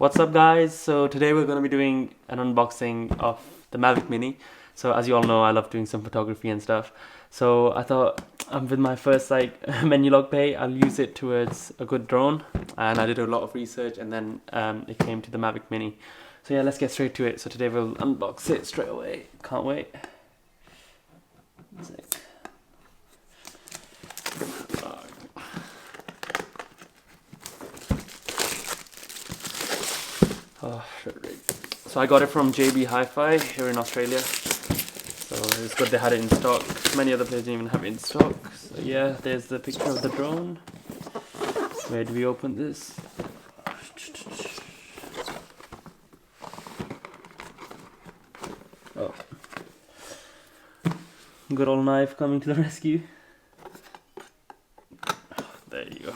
What's up guys? So today we're going to be doing an unboxing of the Mavic Mini. So as you all know, I love doing some photography and stuff. So I thought with my first menu log pay, I'll use it towards a good drone. And I did a lot of research and then it came to the Mavic Mini. So yeah, let's get straight to it. So today we'll unbox it straight away. Can't wait. Oh, so I got it from JB Hi-Fi here in Australia. So it's good they had it in stock. Many other places didn't even have it in stock. So yeah, there's the picture of the drone. Where do we open this? Oh, good old knife coming to the rescue. There you go.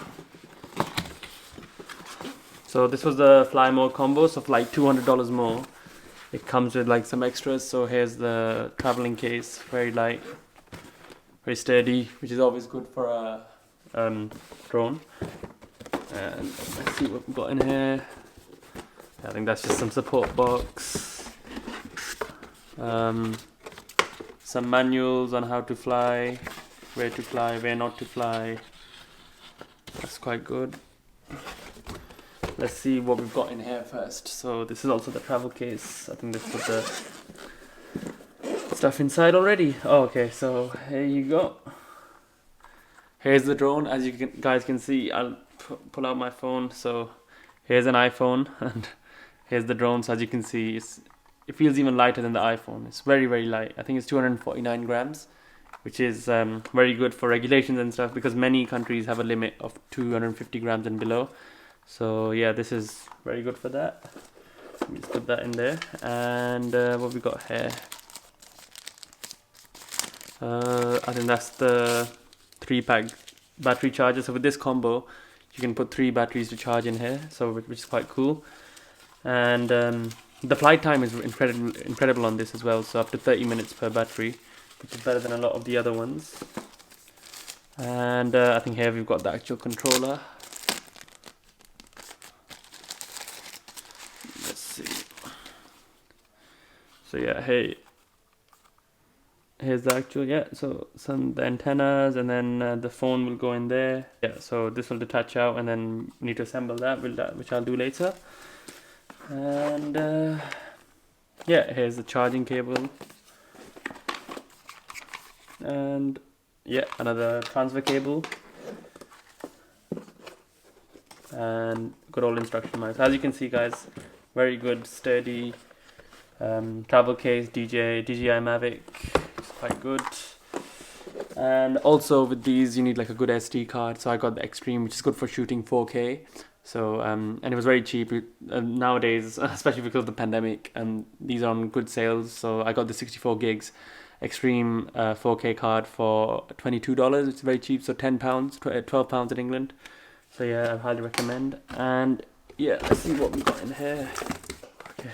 So this was the fly mode combo, so for like $200 more. It comes with like some extras. So here's the traveling case, very light, very sturdy, which is always good for a drone. And let's see what we've got in here. I think that's just some support box. Some manuals on how to fly, where not to fly. That's quite good. Let's see what we've got in here first. So this is also the travel case. I think this put the stuff inside already. Oh, okay, so here you go. Here's the drone. As you guys can see, I'll pull out my phone. So here's an iPhone and here's the drone. So as you can see, it feels even lighter than the iPhone. It's very, very light. I think it's 249 grams, which is very good for regulations and stuff because many countries have a limit of 250 grams and below. So yeah, this is very good for that. Let me just put that in there. And what we got here? I think that's the 3-pack battery charger. So with this combo, you can put 3 batteries to charge in here. So which is quite cool. And the flight time is incredible on this as well. So up to 30 minutes per battery, which is better than a lot of the other ones. And I think here we've got the actual controller. So yeah, here's the actual, so the antennas, and then the phone will go in there. Yeah, so this will detach out and then we need to assemble that, which I'll do later. And yeah, here's the charging cable. And yeah, another transfer cable. And good old instruction manual. As you can see guys, very good, sturdy travel case, DJI MAVIC. It's quite good. And also with these you need like a good SD card, so I got the Extreme, which is good for shooting 4K. So and it was very cheap nowadays, especially because of the pandemic, and these are on good sales. So I got the 64 gigs Extreme 4K card for $22. It's very cheap, so £10, £12 in England. So yeah, I highly recommend. And yeah, let's see what we got in here.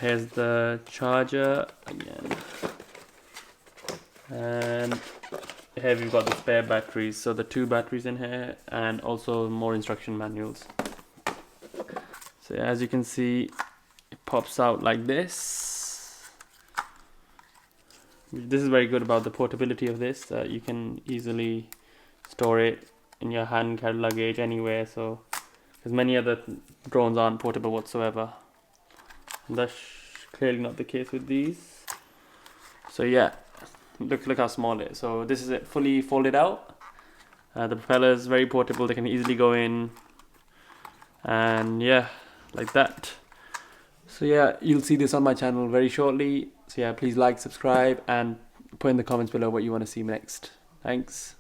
Here's the charger again, and here we've got the spare batteries, so the 2 batteries in here, and also more instruction manuals. So as you can see, it pops out like this. This is very good about the portability of this, that you can easily store it in your hand carry luggage anywhere, so because many other drones aren't portable whatsoever. That's clearly not the case with these. So yeah, look how small it is. So this is it fully folded out. The propeller is very portable, they can easily go in, and yeah, like that. So yeah, you'll see this on my channel very shortly. So yeah, please like, subscribe, and put in the comments below what you want to see next. Thanks.